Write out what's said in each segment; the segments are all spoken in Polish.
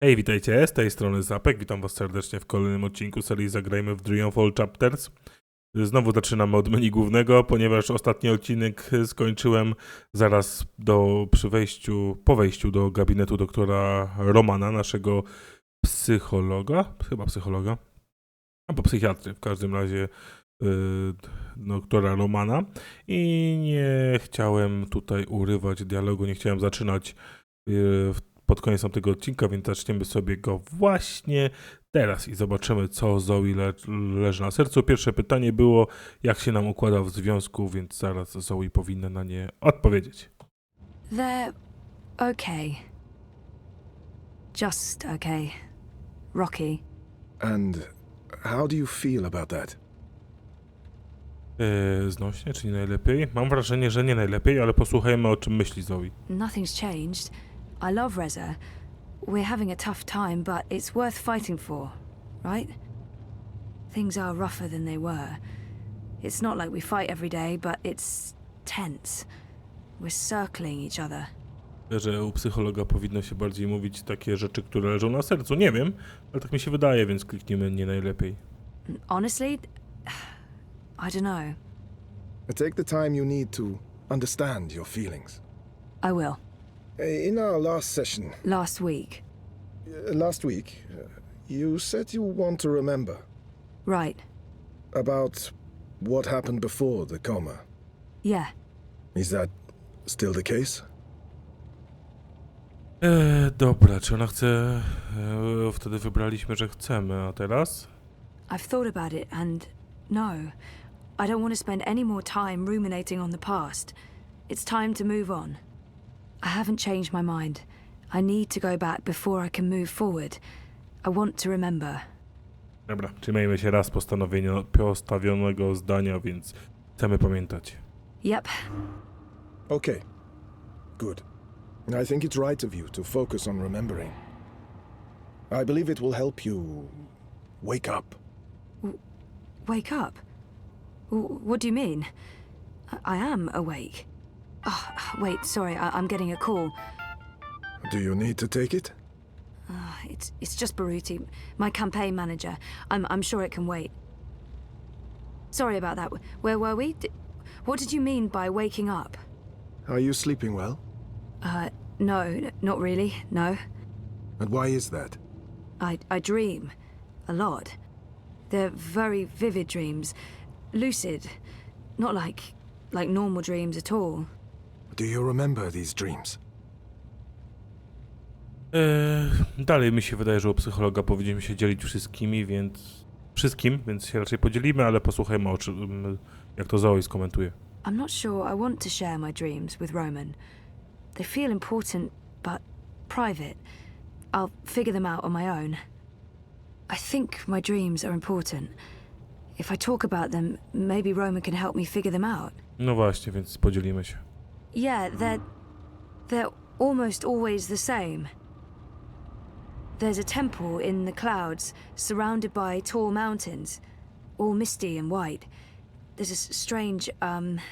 Hej, witajcie, z tej strony Zapek, witam was serdecznie w kolejnym odcinku serii Zagrajmy w Dreamfall Chapters. Znowu zaczynamy od menu głównego, ponieważ ostatni odcinek skończyłem zaraz po wejściu do gabinetu doktora Romana, naszego psychologa, albo psychiatry, w każdym razie doktora Romana, i nie chciałem tutaj urywać dialogu, nie chciałem zaczynać pod koniec tego odcinka, więc zaczniemy sobie go właśnie teraz i zobaczymy, co Zoe leży na sercu. Pierwsze pytanie było, jak się nam układa w związku, więc zaraz Zoe powinna na nie odpowiedzieć. They're okay. Just okay. Rocky. And how do you feel about that? Znośnie, czy nie najlepiej? Mam wrażenie, że nie najlepiej, ale posłuchajmy, o czym myśli Zoe. Nothing's changed. I love Reza. We're having a tough time, but it's worth fighting for, right? Things are rougher than they were. It's not like we fight every day, but it's tense. We're circling each other. Że u psychologa powinno się bardziej mówić takie rzeczy, które leżą na sercu. Nie wiem, ale tak mi się wydaje, więc kliknijmy nie najlepiej. Honestly, I don't know. Take the time you need to understand your feelings. I will. In our last session, Last week. last week, you said you want to remember Right. about what happened before the coma. Yeah. Is that still the case? Dobra, czy ona chce... wtedy wybraliśmy, że chcemy, a teraz? I've thought about it and no. I don't want to spend any more time ruminating on the past. It's time to move on. I haven't changed my mind. I need to go back before I can move forward. I want to remember. Dobra, trzymajmy się raz postawionego zdania, więc chcemy pamiętać. Yep. Okay. Good. I think it's right of you to focus on remembering. I believe it will help you wake up. Wake up. What do you mean? I am awake. Oh, wait, sorry, I'm getting a call. Do you need to take it? It's just Baruti, my campaign manager. I'm sure it can wait. Sorry about that. Where were we? What did you mean by waking up? Are you sleeping well? No, not really, no. And why is that? I dream. A lot. They're very vivid dreams. Lucid. Not like normal dreams at all. Do you remember these dreams? Dalej mi się wydaje, że u psychologa powinniśmy się dzielić wszystkim, więc się raczej podzielimy, ale posłuchajmy, o czym, jak to Zoe skomentuje. I'm not sure I want to share my dreams with Roman. They feel important, but private. I'll figure them out on my own. I think my dreams are important. If I talk about them, maybe Roman can help me figure them out. No właśnie, więc podzielimy się. Yeah, they're almost always the same. There's a temple in the clouds, surrounded by tall mountains, all misty and white. There's a strange,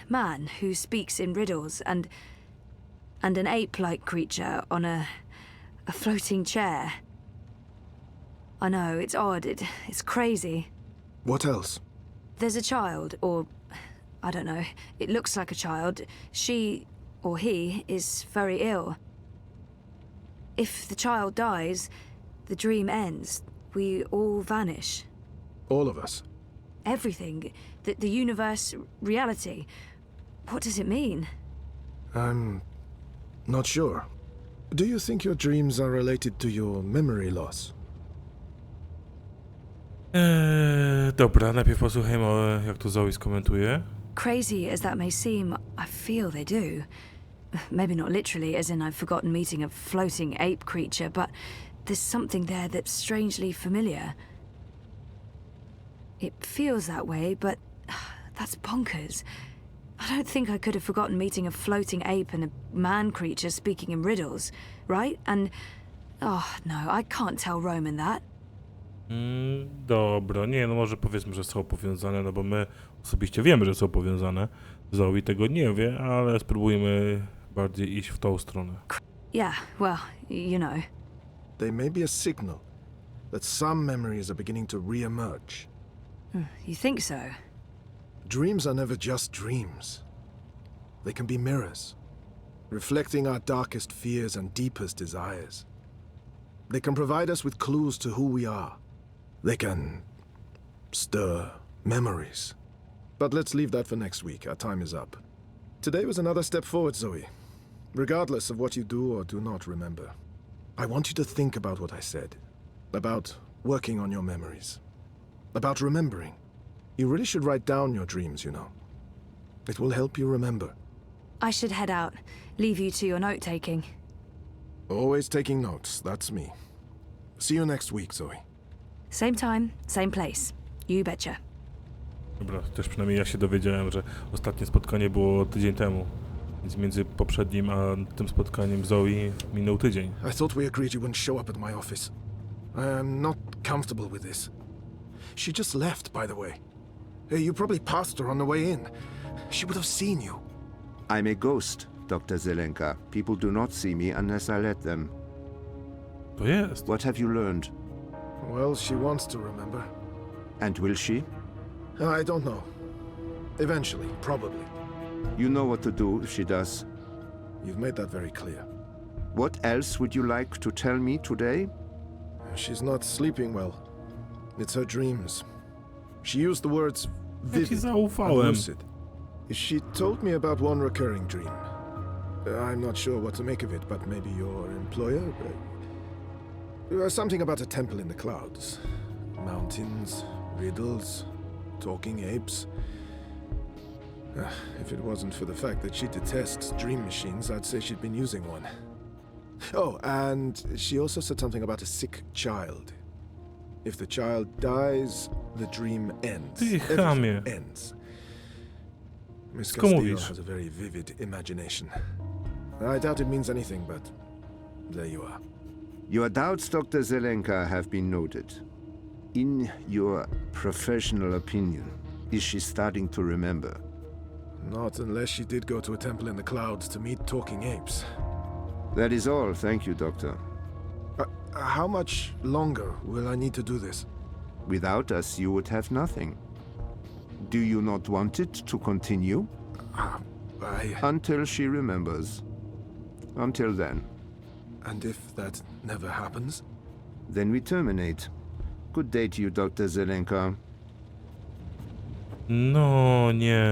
man who speaks in riddles, and an ape-like creature on a floating chair. I know, it's odd, it's crazy. What else? There's a child, or I don't know, it looks like a child. She, or he, is very ill. If the child dies, the dream ends. We all vanish. All of us? Everything. The universe, reality. What does it mean? I'm not sure. Do you think your dreams are related to your memory loss? Dobra, najpierw posłuchajmy, jak to Zoe skomentuje. Crazy as that may seem, I feel they do. Maybe not literally, as in I've forgotten meeting a floating ape creature, but there's something there that's strangely familiar. It feels that way, but that's bonkers. I don't think I could have forgotten meeting a floating ape and a man creature speaking in riddles, right? And, oh no, I can't tell Roman that. Dobra, nie, no może powiedzmy, że są powiązane, no bo my osobiście wiemy, że są powiązane. Zoe tego nie wie, ale spróbujmy bardziej iść w tą stronę. Yeah, well, you know. they may be a signal that some memories are beginning to re-emerge. You think so? Dreams are never just dreams. They can be mirrors, reflecting our darkest fears and deepest desires. They can provide us with clues to who we are. They can stir memories. But let's leave that for next week. Our time is up. Today was another step forward, Zoe. Regardless of what you do or do not remember, I want you to think about what I said. About working on your memories. About remembering. You really should write down your dreams, you know. It will help you remember. I should head out. Leave you to your note-taking. Always taking notes, that's me. See you next week, Zoe. Same time, same place. You betcha. Dobra, też przynajmniej ja się dowiedziałem, że ostatnie spotkanie było tydzień temu. Więc między poprzednim a tym spotkaniem Zoe minął tydzień. I thought we agreed you wouldn't show up at my office. I am not comfortable with this. She just left, by the way. You probably passed her on the way in. She would have seen you. I'm a ghost, Dr. Zelenka. People do not see me unless I let them. To jest. What have you learned? Well, she wants to remember. And will she? I don't know. Eventually, probably. You know what to do if she does. You've made that very clear. What else would you like to tell me today? She's not sleeping well. It's her dreams. She used the words Ja ci vivid and zaufałem. lucid. She told me about one recurring dream. I'm not sure what to make of it, but maybe your employer? Something about a temple in the clouds. Mountains, riddles, talking apes. If it wasn't for the fact that she detests dream machines, I'd say she'd been using one. Oh, and she also said something about a sick child. If the child dies, the dream ends. Ty Everything chamie. ends. Miss Co Castillo mówisz? has a very vivid imagination. I doubt it means anything, but there you are. Your doubts, Dr. Zelenka, have been noted. In your professional opinion, is she starting to remember? Not unless she did go to a temple in the clouds to meet talking apes. That is all, thank you, Doctor. How much longer will I need to do this? Without us, you would have nothing. Do you not want it to continue? Until she remembers. Until then. And if that never happens? Then we terminate. Good day to you, Dr. Zelenka. No nie,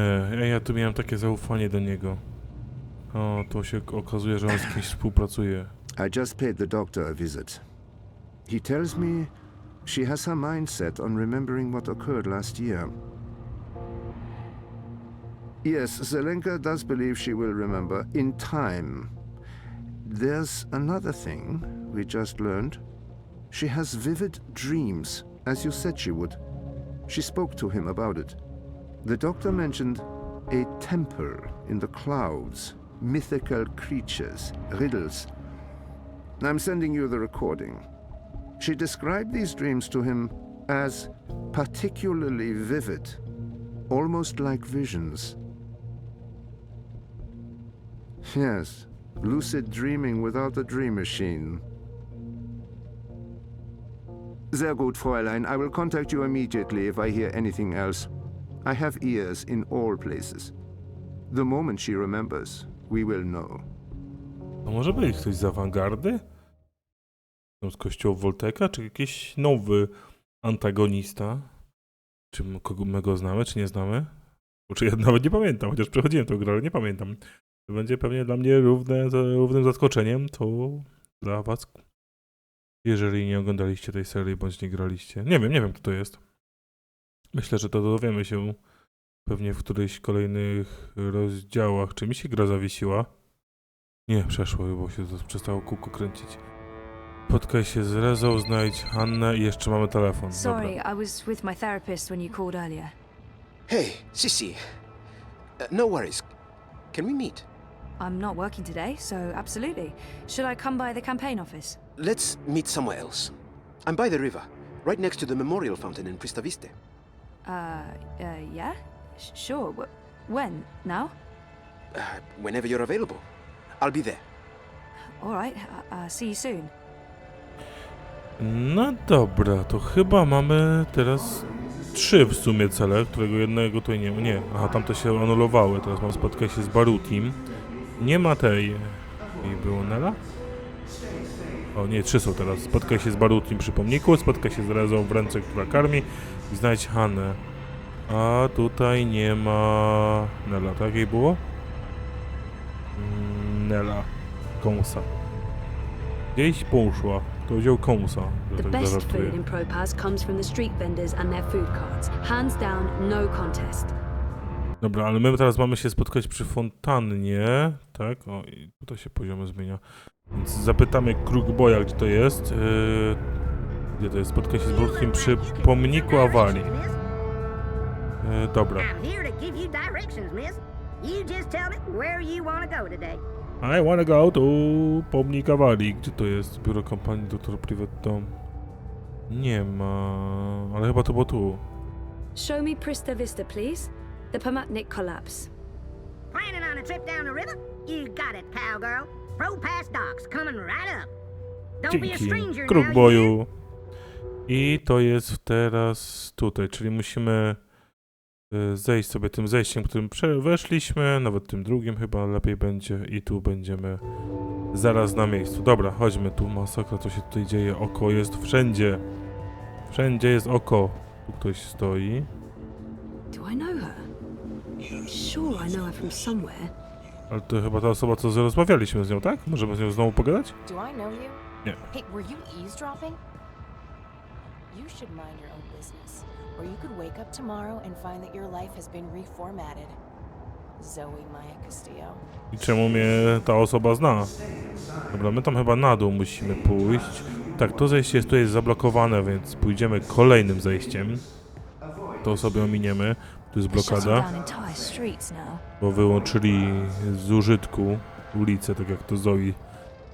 ja tu miałem takie zaufanie do niego. O, to się okazuje, że on z kimś współpracuje. I just paid the doctor a visit. He tells me she has her mind set on remembering what occurred last year. Yes, Zelenka does believe she will remember in time. There's another thing we just learned. She has vivid dreams, as you said she would. She spoke to him about it. The doctor mentioned a temple in the clouds, mythical creatures, riddles. I'm sending you the recording. She described these dreams to him as particularly vivid, almost like visions. Yes, lucid dreaming without a dream machine. Sehr gut, Fräulein. I will contact you immediately if I hear anything else. I have ears in all places. The moment she remembers, we will know. To może być ktoś z awangardy? Z kościoła Wolteka? Czy jakiś nowy antagonista? Czy my go znamy, czy nie znamy? Bo czy ja nawet nie pamiętam, chociaż przechodziłem tę grę, ale nie pamiętam. To będzie pewnie dla mnie równym zaskoczeniem, to dla was. Jeżeli nie oglądaliście tej serii, bądź nie graliście. Nie wiem, kto to jest. Myślę, że to dowiemy się pewnie w którejś kolejnych rozdziałach. Czy mi się gra zawiesiła? Nie, przeszło, bo się przestało kółko kręcić. Spotkaj się z Rezą, znajdź Hannę i jeszcze mamy telefon. Sorry, Dobra. I was with my therapist when you called earlier. Hey, Sissy. No worries. Can we meet? I'm not working today, so absolutely. Should I come by the campaign office? Let's meet somewhere else. I'm by the river, right next to the memorial fountain in Pristaviste. Yeah? Sure. When? Now? Whenever you're available. I'll be there. All right. See you soon. No dobra, to chyba mamy teraz 3 w sumie cele, którego jednego tutaj nie ma. Nie, aha, tamte się anulowały. Teraz mam spotkać się z Barutim. Nie ma tej. I było Nela? O nie, 3 są teraz. Spotkaj się z Barutim przy pomniku, spotkaj się z Rezą w ręce, która karmi i znajdź Hannę. A tutaj nie ma Nela, tak jej było? Nela. Kąsa. Gdzieś poszła. To wziął kąsa. The Tak best zażartuję. food in Propas comes from the street vendors and their food carts. Hands down, no contest. Dobra, ale my teraz mamy się spotkać przy fontannie, tak? O, i tutaj się poziomy zmienia. Więc zapytamy Krugboya, gdzie to jest. Gdzie to jest? Spotkać się z Brudkiem przy pomniku awarii. Dobra. I'm here to give you directions, miss. You just tell me where you want to go today. I wanna go to pomnik awarii. Gdzie to jest? Biuro kampanii Dr. Private Dom. Nie ma... Ale chyba to było tu. Show me Prista Vista, please. The Pomatnik collapse. Planning on a trip down the river? You got it, cowgirl. Propas docks coming right up. Don't be a Dzięki, stranger now, you hear? Krugboyu. I to jest teraz tutaj, czyli musimy zejść sobie tym zejściem, którym weszliśmy, nawet tym drugim chyba lepiej będzie i tu będziemy zaraz na miejscu. Dobra, chodźmy tu, masakra, co się tutaj dzieje, oko jest wszędzie. Wszędzie jest oko. Tu ktoś stoi. Do I know her? Sure, I know her from somewhere. Ale to chyba ta osoba, co rozmawialiśmy z nią, tak? Możemy z nią znowu pogadać? Do I know you? Nie. Hey, were you eavesdropping? You should mind your own business, or you could wake up tomorrow and find that your life has been reformatted. Zoe Castillo. I czemu mnie ta osoba zna? Dobra, my tam chyba na dół musimy pójść. Tak, to zejście jest tutaj zablokowane, więc pójdziemy kolejnym zejściem. To sobie ominiemy. Tu jest They're shutting blokada, down entire streets now. bo wyłączyli z użytku ulicę, tak jak to Zoe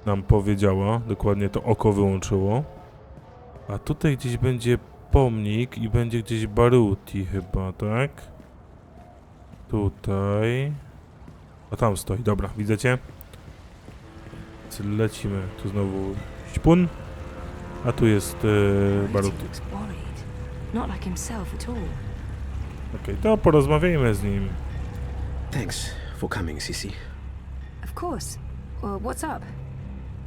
nam powiedziała. Dokładnie to oko wyłączyło. A tutaj gdzieś będzie pomnik i będzie gdzieś Baruti chyba, tak? Tutaj. A tam stoi, dobra, widzicie? Lecimy, tu znowu śpun. A tu jest Baruti. Looks worried. Not like himself at all. Okej, to porozmawiajmy z nim. Thanks for coming, Sissy. Of course. What's up?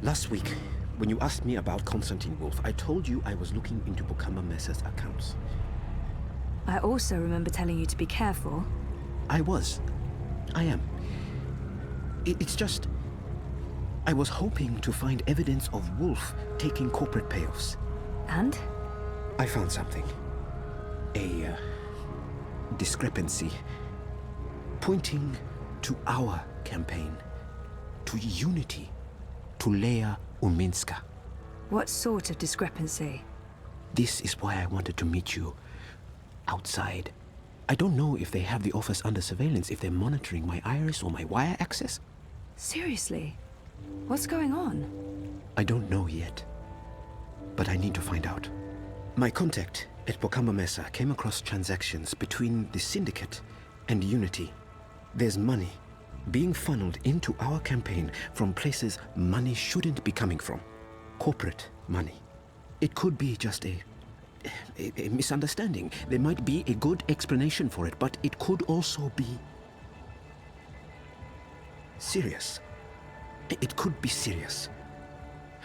Last week, when you asked me about Constantine Wolf, I told you I was looking into Bukama Mesa's accounts. I also remember telling you to be careful. I am. It's just... I was hoping to find evidence of Wolf taking corporate payoffs. And? I found something. A discrepancy pointing to our campaign, to unity, to Leia Uminska. What sort of discrepancy? This is why I wanted to meet you outside. I don't know if they have the office under surveillance, if they're monitoring my iris or my wire access. Seriously? What's going on? I don't know yet, but I need to find out. My contact at Bukama Mesa came across transactions between the Syndicate and Unity. There's money being funneled into our campaign from places money shouldn't be coming from. Corporate money. It could be just a misunderstanding. There might be a good explanation for it, but it could also be serious. It could be serious.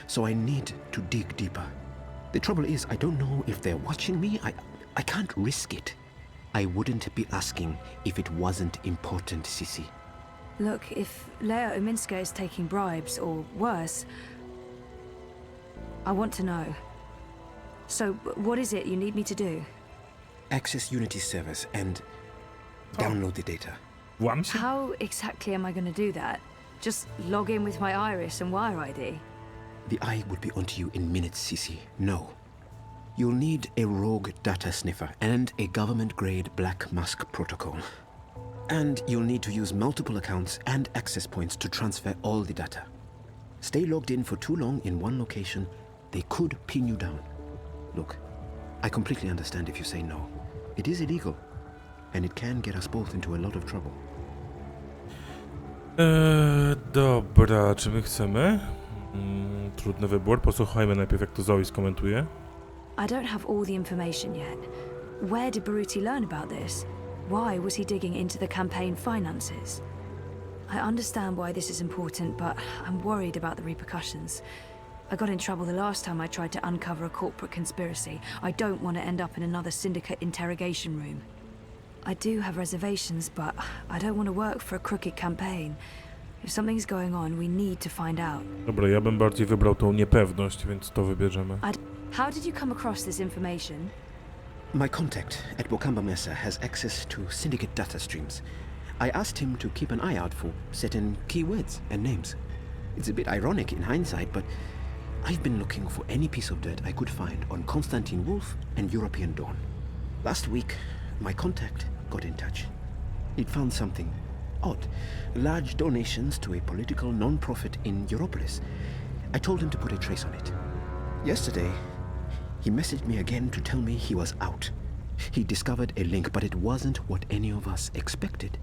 So I need to dig deeper. The trouble is, I don't know if they're watching me. I can't risk it. I wouldn't be asking if it wasn't important, Sissy. Look, if Leia Uminska is taking bribes, or worse, I want to know. So, what is it you need me to do? Access Unity's servers and download the data. Włam się? How exactly am I going to do that? Just log in with my iris and wire ID? The eye would be onto you in minutes, Sissy. No. You'll need a rogue data sniffer and a government-grade Black Mask protocol. And you'll need to use multiple accounts and access points to transfer all the data. Stay logged in for too long in one location, they could pin you down. Look, I completely understand if you say no. It is illegal, and it can get us both into a lot of trouble. Dobra, czy my chcemy? Trudny wybór. Posłuchajmy najpierw, jak to Zoe skomentuje. I don't have all the information yet. Where did Baruti learn about this? Why was he digging into the campaign finances? I understand why this is important, but I'm worried about the repercussions. I got in trouble the last time I tried to uncover a corporate conspiracy. I don't want to end up in another syndicate interrogation room. I do have reservations, but I don't want to work for a crooked campaign. If something's going on, we need to find out. Dobra, ja bym bardziej wybrał tą niepewność, więc to wybierzemy. How did you come across this information? My contact at Bokamba Mesa has access to syndicate data streams. I asked him to keep an eye out for certain keywords and names. It's a bit ironic in hindsight, but I've been looking for any piece of dirt I could find on Constantine Wolf and European Dawn. Last week, my contact got in touch. He'd found something odd. Large donations to a political non-profit in Europolis. I told him to put a trace on it. Yesterday, he messaged me again to tell me he was out. He discovered a link, but it wasn't what any of us expected.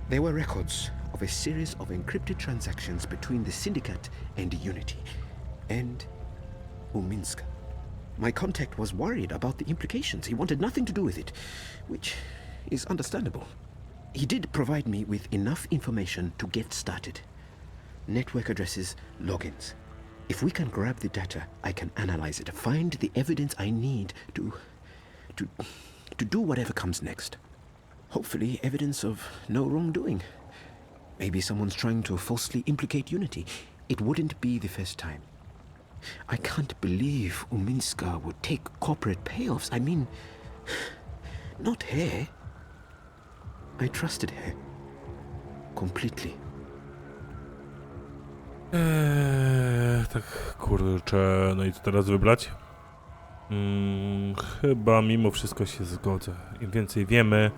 There were records of a series of encrypted transactions between the Syndicate and Unity, and Uminska. My contact was worried about the implications. He wanted nothing to do with it, which is understandable. He did provide me with enough information to get started. Network addresses, logins. If we can grab the data, I can analyze it, find the evidence I need to do whatever comes next. Hopefully evidence of no wrongdoing. Maybe someone's trying to falsely implicate Unity. It wouldn't be the first time. I can't believe Uminska would take corporate payoffs. I mean, not her. I trusted her. Completely. Tak, kurczę, no i co teraz wybrać? Chyba mimo wszystko się zgodzę. Im więcej wiemy,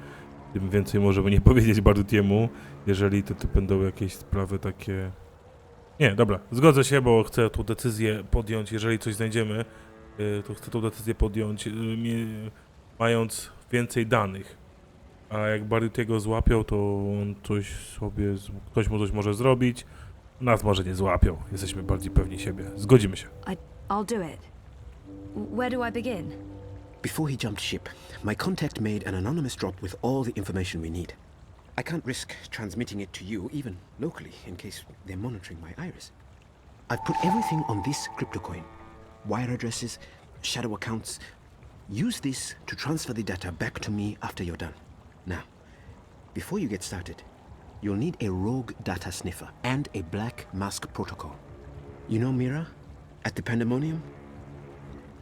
tym więcej możemy nie powiedzieć Barutiemu, jeżeli to będą jakieś sprawy takie... Nie, dobra, zgodzę się, bo chcę tą decyzję podjąć, jeżeli coś znajdziemy, to chcę tą decyzję podjąć, mając więcej danych. A jak Barutiego złapią, to on ktoś mu coś może zrobić, nas może nie złapią, jesteśmy bardziej pewni siebie. Zgodzimy się. I'll do it. Where do I begin? Before he jumped ship, my contact made an anonymous drop with all the information we need. I can't risk transmitting it to you, even locally, in case they're monitoring my iris. I've put everything on this crypto coin. Wire addresses, shadow accounts. Use this to transfer the data back to me after you're done. Now, before you get started, you'll need a rogue data sniffer and a black mask protocol. You know Mira at the Pandemonium?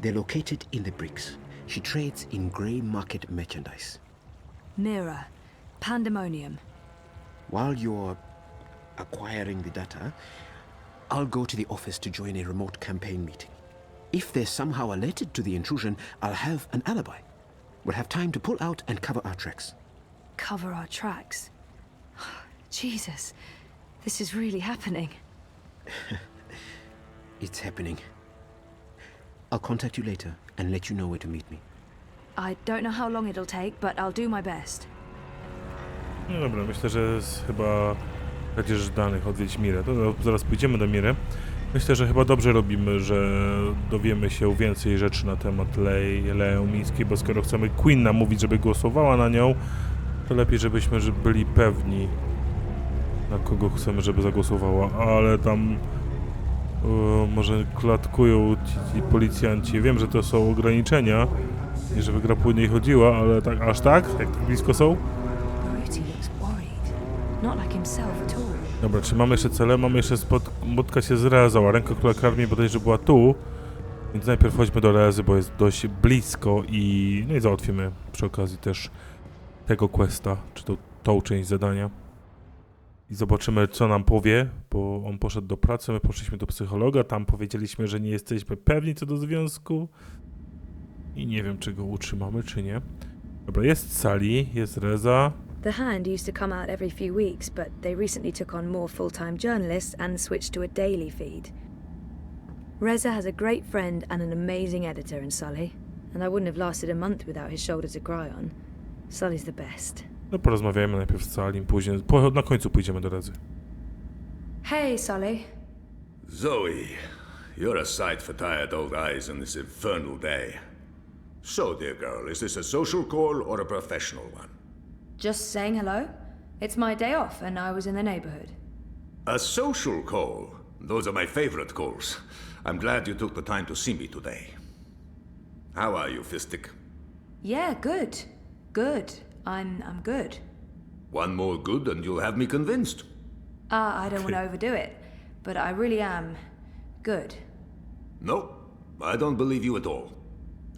They're located in the bricks. She trades in grey market merchandise. Mira. Pandemonium. While you're acquiring the data, I'll go to the office to join a remote campaign meeting. If they're somehow alerted to the intrusion, I'll have an alibi. We'll have time to pull out and cover our tracks. Cover our tracks? Jesus, this is really happening. It's happening. I'll contact you later and let you know where to meet me. I don't know how long it'll take, but I'll do my best. No dobra, myślę, że jest chyba kradzież danych odwiedź Mirę. To zaraz pójdziemy do Miry. Myślę, że chyba dobrze robimy, że dowiemy się więcej rzeczy na temat Lei Umińskiej, bo skoro chcemy Queen namówić, żeby głosowała na nią, to lepiej, żebyśmy byli pewni, na kogo chcemy, żeby zagłosowała, ale tam może klatkują ci policjanci. Wiem, że to są ograniczenia, nie żeby gra płynniej chodziła, ale tak, aż tak? Jak tak blisko są? Dobra, czy mamy jeszcze cele? Mamy jeszcze spotkać się z Rezą, a ręka króla karmi bodajże była tu, więc najpierw chodźmy do Rezy, bo jest dość blisko i no i załatwimy przy okazji też tego questa, czy tą część zadania. I zobaczymy, co nam powie, bo on poszedł do pracy, my poszliśmy do psychologa, tam powiedzieliśmy, że nie jesteśmy pewni co do związku i nie wiem, czy go utrzymamy, czy nie. Dobra, jest Sally, jest Reza. The Hand used to come out every few weeks, but they recently took on more full-time journalists and switched to a daily feed. Reza has a great friend and an amazing editor in Sully, and I wouldn't have lasted a month without his shoulder to cry on. Sully's the best. No porozmawiajmy najpierw z Salim, później, na końcu pójdziemy do Rezy. Hey, Sully. Zoe, You're a sight for tired old eyes on this infernal day. So, dear girl, is this a social call or a professional one? Just saying hello. It's my day off, and I was in the neighborhood. A social call? Those are my favorite calls. I'm glad you took the time to see me today. How are you, Fistic? Yeah, good. Good. I'm good. One more good and you'll have me convinced. I don't want to overdo it, but I really am good. No, I don't believe you at all.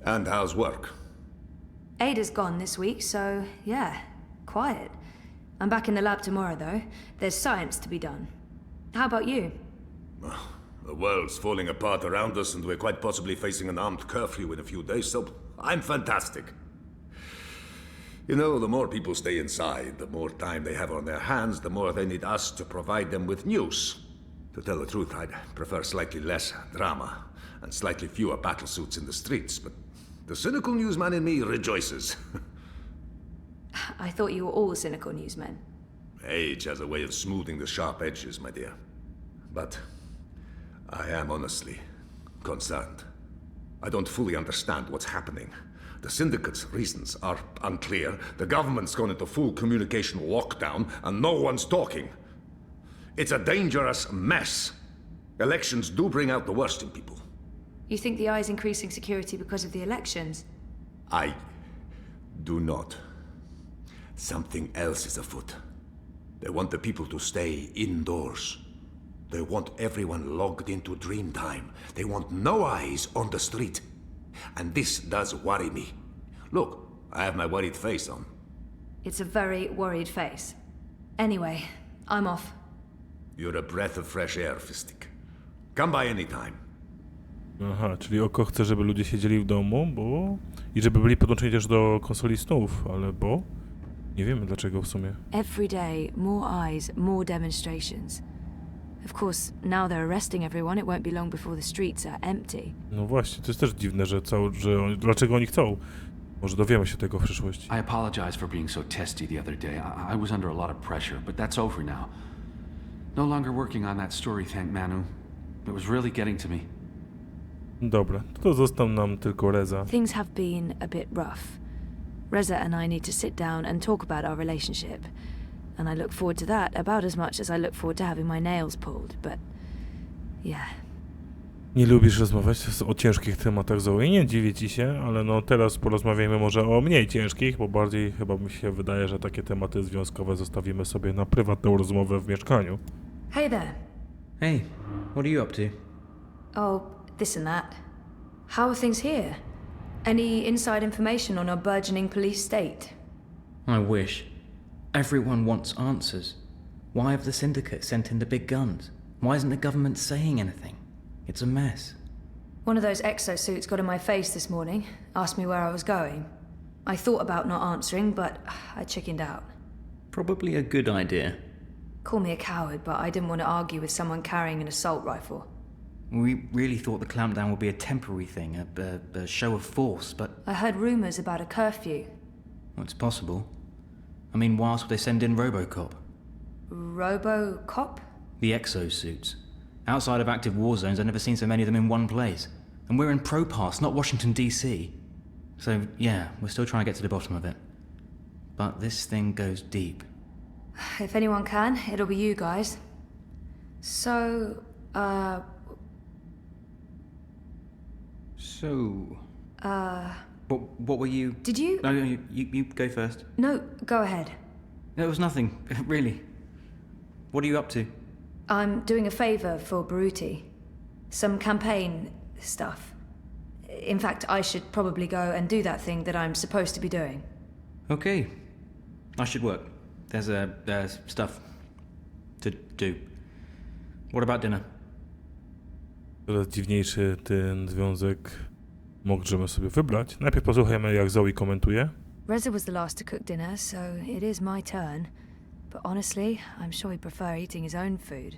And how's work? Ada's gone this week, so yeah, quiet. I'm back in the lab tomorrow, though. There's science to be done. How about you? The world's falling apart around us and we're quite possibly facing an armed curfew in a few days, so I'm fantastic. You know, the more people stay inside, the more time they have on their hands, the more they need us to provide them with news. To tell the truth, I'd prefer slightly less drama and slightly fewer battlesuits in the streets, but the cynical newsman in me rejoices. I thought you were all cynical newsmen. Age has a way of smoothing the sharp edges, my dear. But I am honestly concerned. I don't fully understand what's happening. The syndicate's reasons are unclear. The government's gone into full communication lockdown, and no one's talking. It's a dangerous mess. Elections do bring out the worst in people. You think the eye's increasing security because of the elections? I do not. Something else is afoot. They want the people to stay indoors. They want everyone logged into dream time. They want no eyes on the street. And this does worry me. Look, I have my worried face on. It's a very worried face. Anyway, I'm off. You're a breath of fresh air, Fistic. Come by any time. Aha, czyli Oko chce, żeby ludzie siedzieli w domu, bo... I żeby byli podłączeni też do konsoli snów, ale bo... Nie wiemy dlaczego w sumie. Every day, more eyes, more demonstrations. Of course, now they're arresting everyone, it won't be long before the streets are empty. No właśnie, to jest też dziwne, dlaczego oni chcą. Może dowiemy się tego w przyszłości. I apologize for being so testy the other day. I was under a lot of pressure, but that's over now. No longer working on that story, thank Manu. It was really getting to me. Dobra, to został nam tylko Reza. Things have been a bit rough. Reza and I need to sit down and talk about our relationship. And I look forward to that about as much as I look forward to having my nails pulled, but... yeah. Nie lubisz rozmawiać o ciężkich tematach, Zoe? Nie dziwię ci się, ale no teraz porozmawiajmy może o mniej ciężkich, bo bardziej chyba mi się wydaje, że takie tematy związkowe zostawimy sobie na prywatną rozmowę w mieszkaniu. Hey there. Hey, what are you up to? Oh, this and that. How are things here? Any inside information on our burgeoning police state? I wish. Everyone wants answers. Why have the syndicate sent in the big guns? Why isn't the government saying anything? It's a mess. One of those exosuits got in my face this morning, asked me where I was going. I thought about not answering, but I chickened out. Probably a good idea. Call me a coward, but I didn't want to argue with someone carrying an assault rifle. We really thought the clampdown would be a temporary thing, a show of force, but... I heard rumors about a curfew. Well, it's possible. I mean, why else would they send in Robocop? Robocop? The exosuits. Outside of active war zones, I've never seen so many of them in one place. And we're in Propass, not Washington, D.C. So, yeah, we're still trying to get to the bottom of it. But this thing goes deep. If anyone can, it'll be you guys. So, What were you... Did you? No, you go first. No, go ahead. No, it was nothing, really. What are you up to? I'm doing a favor for Baruti. Some campaign stuff. In fact, I should probably go and do that thing that I'm supposed to be doing. Okay. I should work. There's stuff to do. What about dinner? Coraz dziwniejszy ten związek możemy sobie wybrać. Najpierw posłuchajmy, jak Zoe komentuje. Reza was the last to cook dinner, so it is my turn. But honestly, I'm sure he'd prefer eating his own food.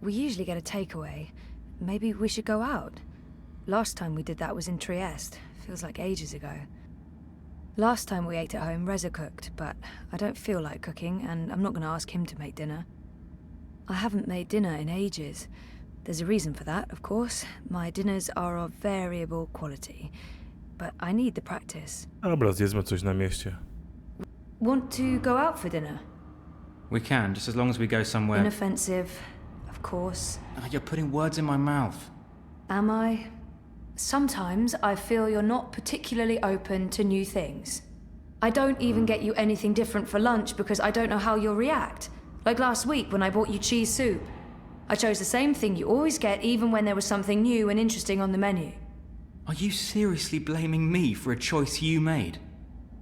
We usually get a takeaway. Maybe we should go out. Last time we did that was in Trieste. Feels like ages ago. Last time we ate at home, Reza cooked, but I don't feel like cooking, and I'm not going to ask him to make dinner. I haven't made dinner in ages. There's a reason for that, of course. My dinners are of variable quality, but I need the practice. Dobra, zjedzmy coś na mieście. Want to go out for dinner? We can, just as long as we go somewhere. Inoffensive, of course. You're putting words in my mouth. Am I? Sometimes I feel you're not particularly open to new things. I don't even get you anything different for lunch because I don't know how you'll react. Like last week when I bought you cheese soup. I chose the same thing you always get even when there was something new and interesting on the menu. Are you seriously blaming me for a choice you made?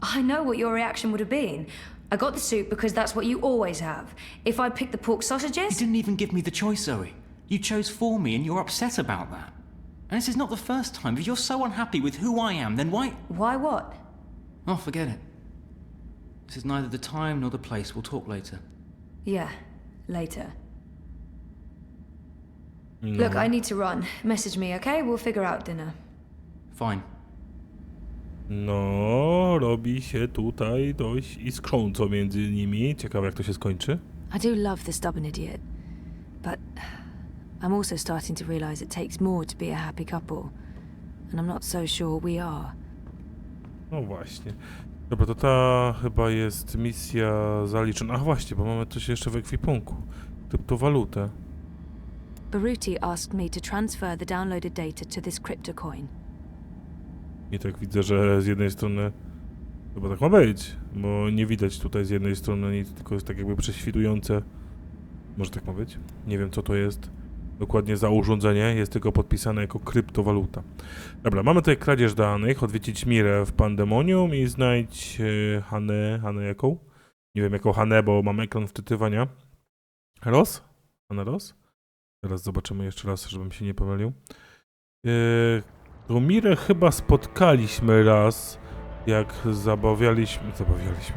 I know what your reaction would have been. I got the soup because that's what you always have. If I picked the pork sausages... You didn't even give me the choice, Zoe. You chose for me and you're upset about that. And this is not the first time. If you're so unhappy with who I am, then why... Why what? Oh, forget it. This is neither the time nor the place. We'll talk later. Yeah, later. No. Look, I need to run. Message me, okay? We'll figure out dinner. Fine. No, robi się tutaj dość iskrząco między nimi. Ciekawe, jak to się skończy. I do love the stubborn idiot, but I'm also starting to realize it takes more to be a happy couple, and I'm not so sure we are. No właśnie. Dobra, to ta chyba jest misja zaliczona. Ach właśnie, bo mamy coś jeszcze w ekwipunku. Kryptowalutę. Baruti asked me to transfer the downloaded data to this crypto coin. I tak widzę, że z jednej strony chyba tak ma być, bo nie widać tutaj z jednej strony nic, tylko jest tak jakby prześwitujące. Może tak ma być? Nie wiem, co to jest dokładnie za urządzenie, jest tylko podpisane jako kryptowaluta. Dobra, mamy tutaj kradzież danych, odwiedzić Mirę w Pandemonium i znajdź Hanę jaką? Nie wiem jaką Hanę, bo mam ekran wczytywania. Ross? Hanę Ross? Teraz zobaczymy jeszcze raz, żebym się nie pomylił. Tą Mirę chyba spotkaliśmy raz, jak zabawialiśmy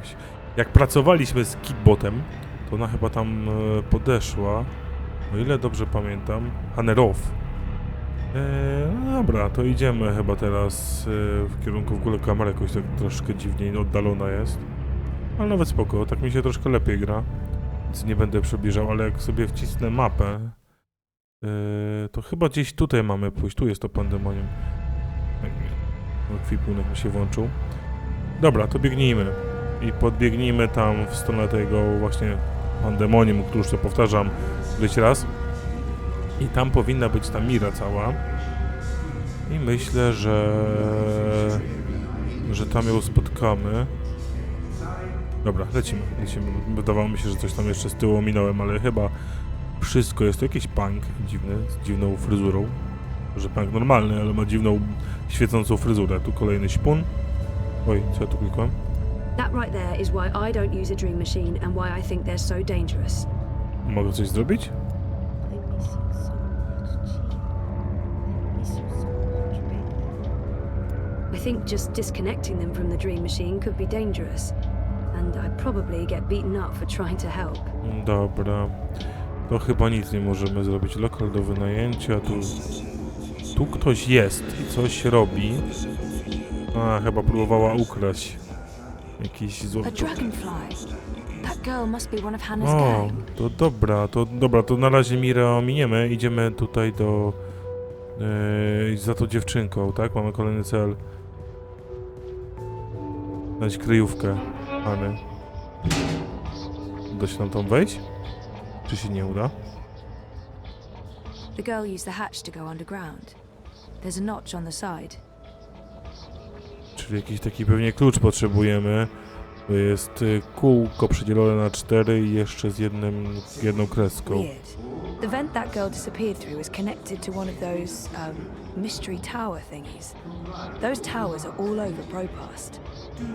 się. Jak pracowaliśmy z Kitbotem, to ona chyba tam podeszła. O ile dobrze pamiętam. Hanerow. No dobra, to idziemy chyba teraz w kierunku, w ogóle kamera jakoś tak troszkę dziwnie oddalona jest. Ale nawet spoko, tak mi się troszkę lepiej gra. Więc nie będę przybliżał, ale jak sobie wcisnę mapę, to chyba gdzieś tutaj mamy pójść. Tu jest to Pandemonium. Ekwipunek mi się włączył. Dobra, to biegnijmy. I podbiegnijmy tam w stronę tego właśnie Pandemonium, któż to powtarzam któryś raz. I tam powinna być ta Mira cała. I myślę, że tam ją spotkamy. Dobra, lecimy. Wydawało mi się, że coś tam jeszcze z tyłu minąłem, ale chyba wszystko jest. To jakiś punk dziwny, z dziwną fryzurą. Że punk normalny, ale ma dziwną, świecącą fryzurę. Tu kolejny śpun. Oj, co ja tu klikłem? That right there is why I don't use a dream machine and why I think they're so dangerous. Mogę coś zrobić? I think just disconnecting them from the dream machine could be dangerous, and I'd probably get beaten up for trying to help. Dobra. To chyba nic nie możemy zrobić. Lokal do wynajęcia. Tu ktoś jest i coś robi. A, chyba próbowała ukraść jakiś A złoto. dragonfly. That girl must be one of Hannah's O, gang. to dobra, to na razie Mirę ominiemy. Idziemy tutaj do... za tą dziewczynką, tak? Mamy kolejny cel. Znaleźć kryjówkę Hany. Uda się nam tam wejść? Czy się nie uda? The girl used the hatch to go underground. There's a notch on the side. Czyli jakiś taki pewnie klucz potrzebujemy. To jest kółko przydzielone na 4 i jeszcze z jedną kreską. Weird. The vent that girl disappeared through is connected to one of those, mystery tower thingies. Those towers are all over Propast.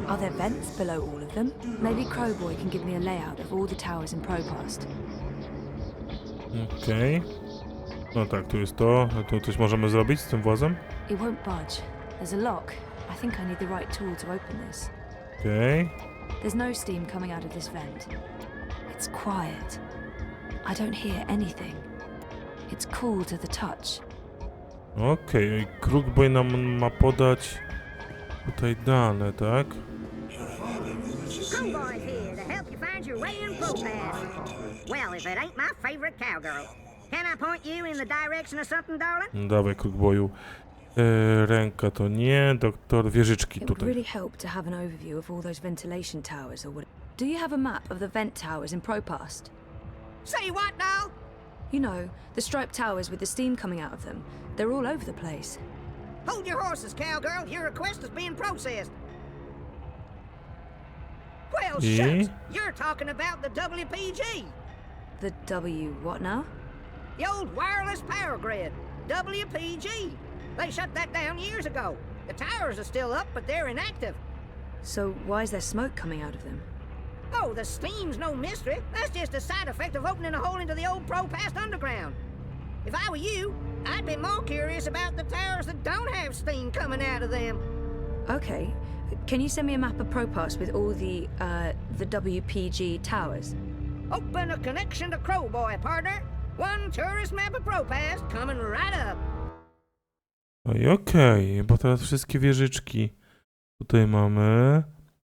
Are there vents below all of them? Maybe Crowboy can give me a layout of all the towers in Propast. Okej. No tak, tu jest to. A tu coś możemy zrobić z tym włazem? It won't budge. There's a lock. I think I need the right tool to open this. Okej. There's no steam coming out of this vent. It's quiet. I don't hear anything. It's cool to the touch. Okej, Krugboy nam ma podać tutaj dane, tak? Crowboy's here to help you find your way in Propast. Well, if it ain't my favorite cowgirl. Can I point you in the direction of something, darling? Dawaj, krukboju. Ręka to nie, doktor. Wieżyczki It would tutaj. really help to have an overview of all those ventilation towers or what. Do you have a map of the vent towers in ProPast? Say what now? You know, the striped towers with the steam coming out of them. They're all over the place. Hold your horses, cowgirl. Your request is being processed. Well, Yeah? shucks. You're talking about the WPG. The W what now? The old wireless power grid. WPG. They shut that down years ago. The towers are still up, but they're inactive. So why is there smoke coming out of them? Oh, the steam's no mystery. That's just a side effect of opening a hole into the old ProPast underground. If I were you, I'd be more curious about the towers that don't have steam coming out of them. Okay. Can you send me a map of ProPast with all the WPG towers? Open a connection to Crowboy, partner. One tourist map of ProPast coming right up. No i okej, bo teraz wszystkie wieżyczki tutaj mamy.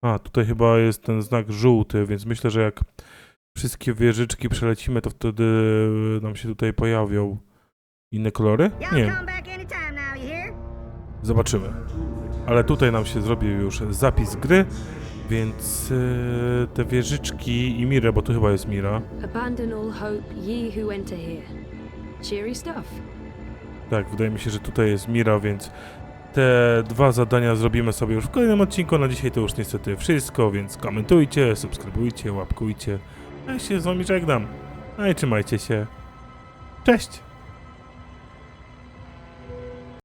A, tutaj chyba jest ten znak żółty, więc myślę, że jak wszystkie wieżyczki przelecimy, to wtedy nam się tutaj pojawią inne kolory? Y'all Nie, come back anytime now, you hear? zobaczymy. Ale tutaj nam się zrobił już zapis gry, więc te wieżyczki i Mira, bo tu chyba jest Mira. Abandon all hope, ye who enter here. Cheery stuff. Tak, wydaje mi się, że tutaj jest Mira, więc te dwa zadania zrobimy sobie już w kolejnym odcinku. Na dzisiaj to już niestety wszystko, więc komentujcie, subskrybujcie, łapkujcie. Ja się z wami żegnam. No i trzymajcie się. Cześć!